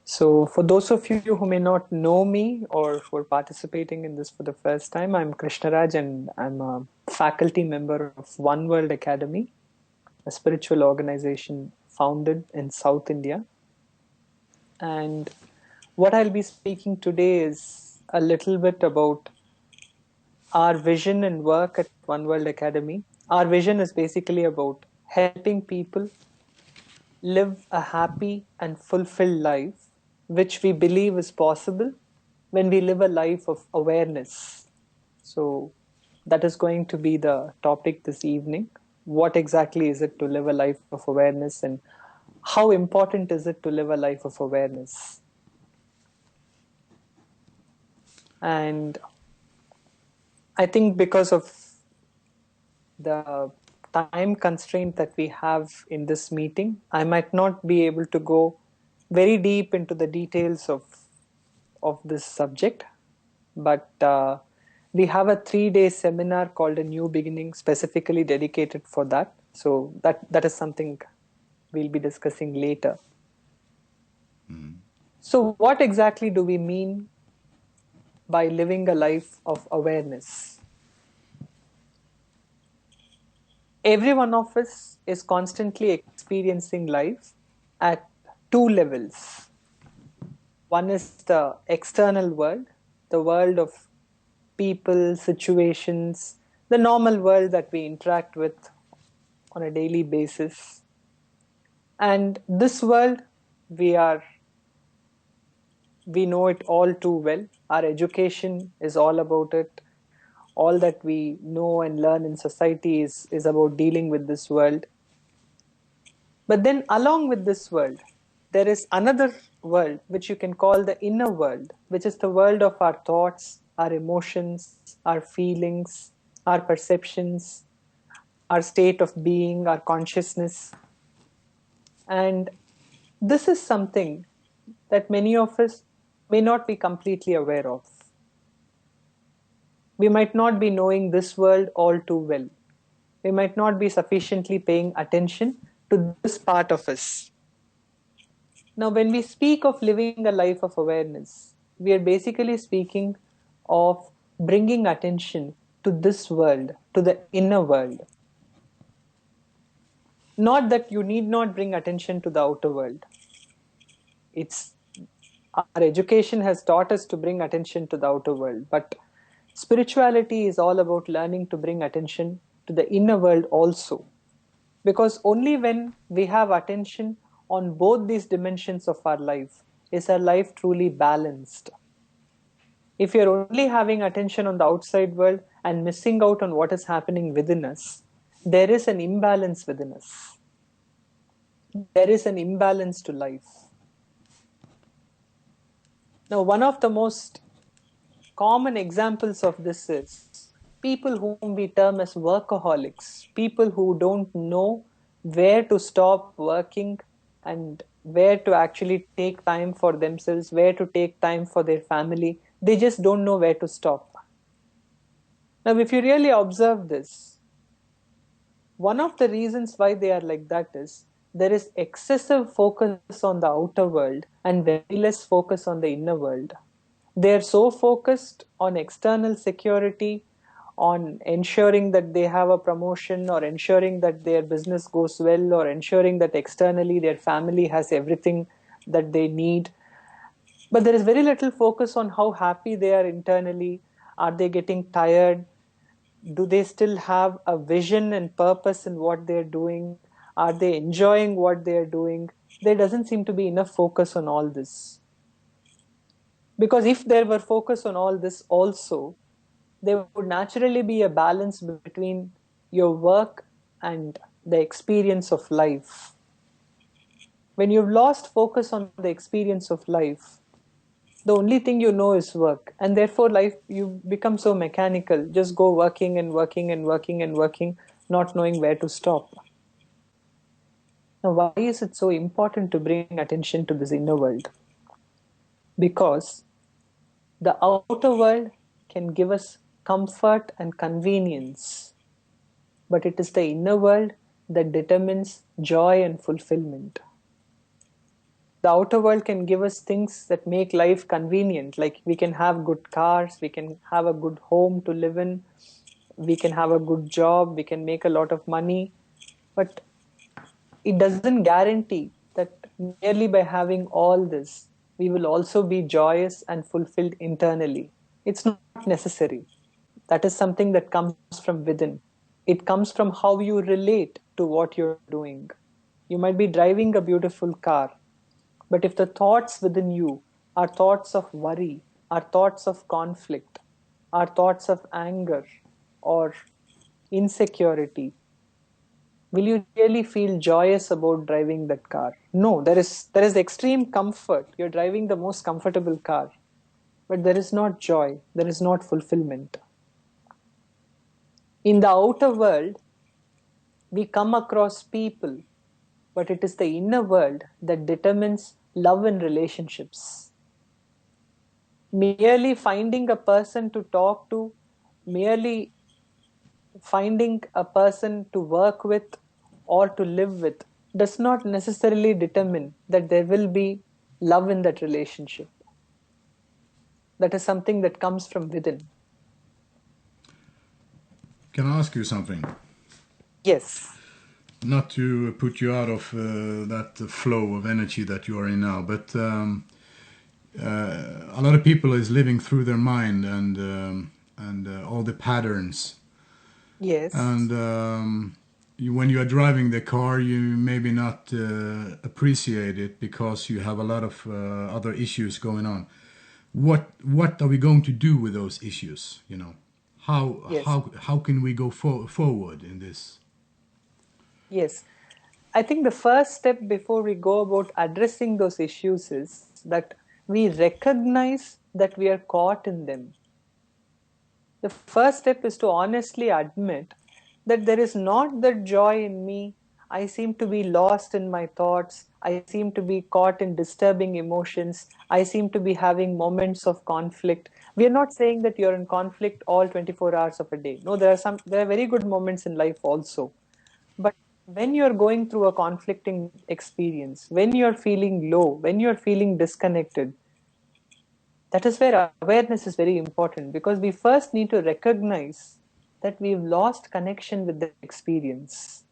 So, for those of you who may not know me or who are participating in this for the first time, I'm Krishnaraj and I'm a faculty member of One World Academy, a spiritual organization founded in South India. And what I'll be speaking today is a little bit about our vision and work at One World Academy. Our vision is basically about helping people live a happy and fulfilled life, which we believe is possible when we live a life of awareness. So, that is going to be the topic this evening. What exactly is it to live a life of awareness, and how important is it to live a life of awareness? And I think because of the time constraint that we have in this meeting, I might not be able to go very deep into the details of this subject, but we have a 3 day seminar called A New Beginning, specifically dedicated for that. So that is something we'll be discussing later. So what exactly do we mean by living a life of awareness? Every one of us is constantly experiencing life at two levels. One is the external world, the world of people, situations, the normal world that we interact with on a daily basis. And this world, we are we know it all too well. Our education is all about it. All that we know and learn in society is about dealing with this world. But then, along with this world, there is another world which you can call the inner world, which is the world of our thoughts, our emotions, our feelings, our perceptions, our state of being, our consciousness. And this is something that many of us may not be completely aware of. We might not be knowing this world all too well. We might not be sufficiently paying attention to this part of us. Now, when we speak of living a life of awareness, we are basically speaking of bringing attention to this world, to the inner world. Not that you need not bring attention to the outer world. It's our education has taught us to bring attention to the outer world, but spirituality is all about learning to bring attention to the inner world also. Because only when we have attention on both these dimensions of our life is our life truly balanced. If you're only having attention on the outside world and missing out on what is happening within us, there is an imbalance within us. There is an imbalance to life. Now, one of the most common examples of this is people whom we term as workaholics, people who don't know where to stop working and where to actually take time for themselves, where to take time for their family. They just don't know where to stop. Now, if you really observe this, one of the reasons why they are like that is there is excessive focus on the outer world and very less focus on the inner world. They're so focused on external security, on ensuring that they have a promotion or ensuring that their business goes well or ensuring that externally their family has everything that they need. But there is very little focus on how happy they are internally. Are they getting tired? Do they still have a vision and purpose in what they're doing? Are they enjoying what they're doing? There doesn't seem to be enough focus on all this. Because if there were focus on all this also, there would naturally be a balance between your work and the experience of life. When you've lost focus on the experience of life, the only thing you know is work, and therefore life, you become so mechanical, just go working and working and working and working, not knowing where to stop. Now, why is it so important to bring attention to this inner world? Because the outer world can give us comfort and convenience, but it is the inner world that determines joy and fulfillment. The outer world can give us things that make life convenient, like we can have good cars, we can have a good home to live in, we can have a good job, we can make a lot of money. But it doesn't guarantee that merely by having all this, we will also be joyous and fulfilled internally. It's not necessary. That is something that comes from within. It comes from how you relate to what you're doing. You might be driving a beautiful car, but if the thoughts within you are thoughts of worry, are thoughts of conflict, are thoughts of anger or insecurity, will you really feel joyous about driving that car? No, there is extreme comfort. You're driving the most comfortable car, but there is not joy, there is not fulfillment. In the outer world, we come across people, but it is the inner world that determines love and relationships. Merely finding a person to talk to, merely finding a person to work with or to live with does not necessarily determine that there will be love in that relationship. That is something that comes from within. Can I ask you something? Yes. Not to put you out of that flow of energy that you are in now, but a lot of people is living through their mind and all the patterns. Yes. And when you are driving the car, you maybe not appreciate it because you have a lot of other issues going on. What are we going to do with those issues? You know, how Yes. how can we go forward in this? Yes. I think the first step before we go about addressing those issues is that we recognize that we are caught in them. The first step is to honestly admit that there is not that joy in me. I seem to be lost in my thoughts. I seem to be caught in disturbing emotions. I seem to be having moments of conflict. We are not saying that you're in conflict all 24 hours of a day. No, there are very good moments in life also. But when you're going through a conflicting experience, when you're feeling low, when you're feeling disconnected, that is where awareness is very important, because we first need to recognize that we've lost connection with the experience.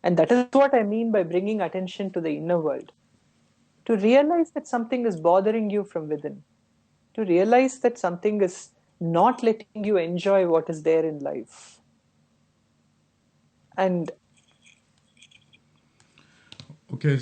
And that is what I mean by bringing attention to the inner world. To realize that something is bothering you from within, to realize that something is not letting you enjoy what is there in life. And Okay,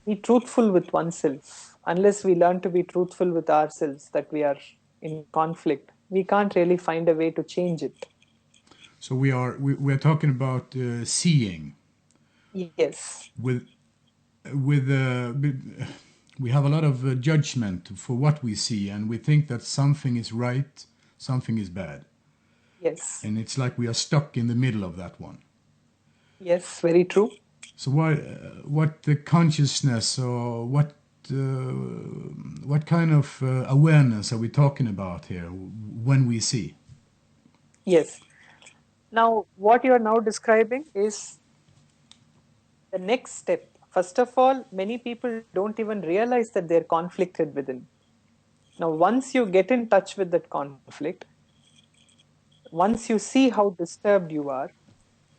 be truthful with oneself. Unless we learn to be truthful with ourselves, that we are in conflict, we can't really find a way to change it. so we are talking about seeing Yes. with with we have a lot of judgment for what we see, and we think that something is right, something is bad, Yes. and it's like we are stuck in the middle of that one. Yes, very true. So what the consciousness or what kind of awareness are we talking about here when we see? Yes. Now, what you are now describing is the next step. First of all, many people don't even realize that they're conflicted within. Now, once you get in touch with that conflict, once you see how disturbed you are,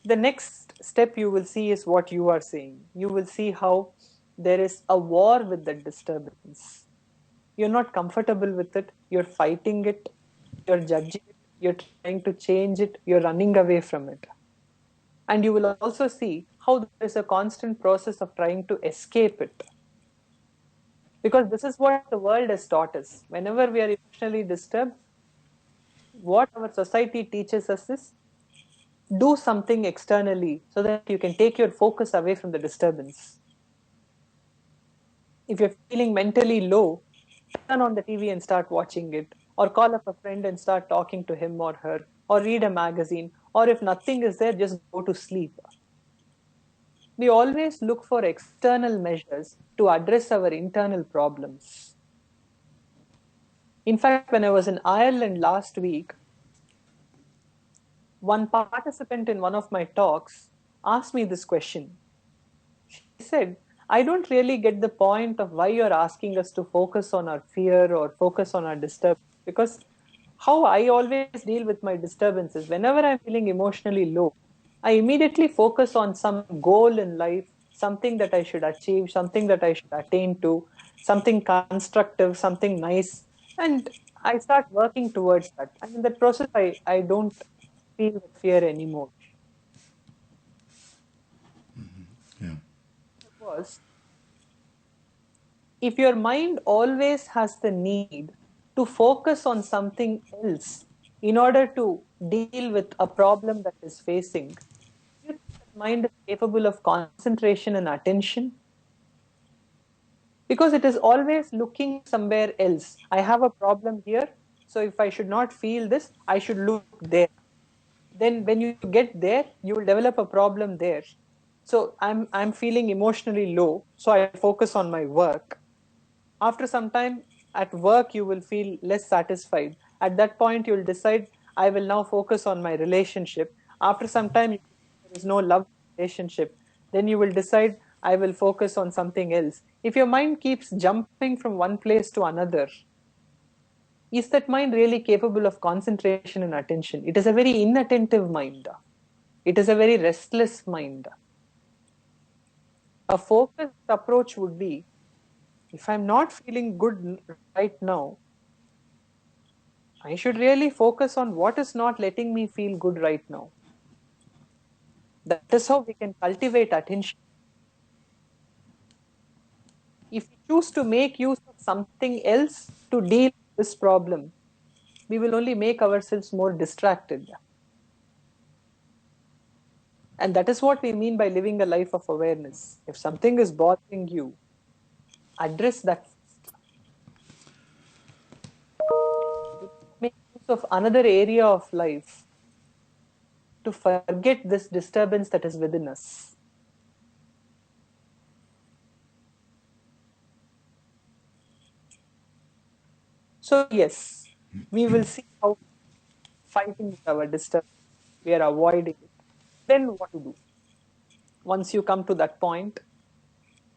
the next step you will see is what you are saying. You will see how there is a war with that disturbance. You're not comfortable with it, you're fighting it, you're judging it, you're trying to change it, you're running away from it. And you will also see how there is a constant process of trying to escape it. Because this is what the world has taught us. Whenever we are emotionally disturbed, what our society teaches us is do something externally so that you can take your focus away from the disturbance. If you're feeling mentally low, turn on the TV and start watching it, or call up a friend and start talking to him or her, or read a magazine, or if nothing is there, just go to sleep. We always look for external measures to address our internal problems. In fact, when I was in Ireland last week, one participant in one of my talks asked me this question. She said, I don't really get the point of why you're asking us to focus on our fear or focus on our disturbance. Because how I always deal with my disturbances, whenever I'm feeling emotionally low, I immediately focus on some goal in life, something that I should achieve, something that I should attain to, something constructive, something nice, and I start working towards that. And in that process, I don't feel that fear anymore. Yeah. Was if your mind always has the need to focus on something else in order to deal with a problem that is facing, do you think that mind is capable of concentration and attention? Because it is always looking somewhere else. I have a problem here, so if I should not feel this, I should look there. Then when you get there, you will develop a problem there. So I'm feeling emotionally low, so I focus on my work. After some time at work, you will feel less satisfied. At that point, you'll decide, I will now focus on my relationship. After some time, there is no love relationship. Then you will decide, I will focus on something else. If your mind keeps jumping from one place to another, is that mind really capable of concentration and attention? It is a very inattentive mind. It is a very restless mind. A focused approach would be, if I'm not feeling good right now, I should really focus on what is not letting me feel good right now. That is how we can cultivate attention. If we choose to make use of something else to deal with this problem, we will only make ourselves more distracted. And that is what we mean by living a life of awareness. If something is bothering you, address that first. Make use of another area of life to forget this disturbance that is within us. So, yes, we will see how fighting with our disturbance, we are avoiding it. Then, what to do? Once you come to that point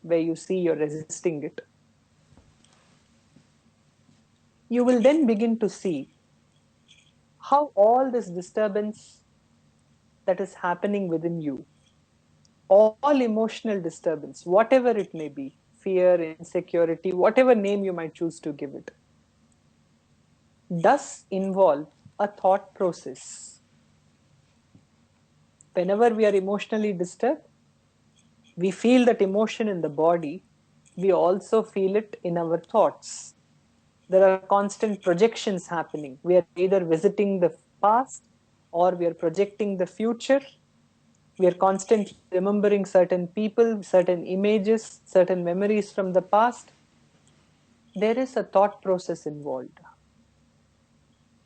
where you see you're resisting it, you will then begin to see how all this disturbance that is happening within you, all emotional disturbance, whatever it may be, fear, insecurity, whatever name you might choose to give it, does involve a thought process. Whenever we are emotionally disturbed, we feel that emotion in the body, we also feel it in our thoughts. There are constant projections happening. We are either visiting the past or we are projecting the future. We are constantly remembering certain people, certain images, certain memories from the past. There is a thought process involved.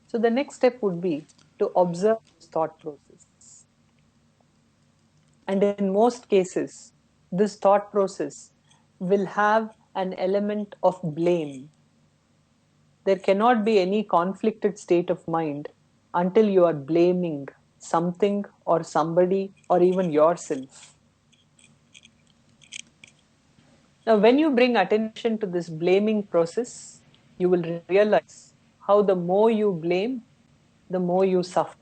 So the next step would be to observe this thought process. And in most cases, this thought process will have an element of blame. There cannot be any conflicted state of mind until you are blaming something or somebody or even yourself. Now, when you bring attention to this blaming process, you will realize how the more you blame, the more you suffer.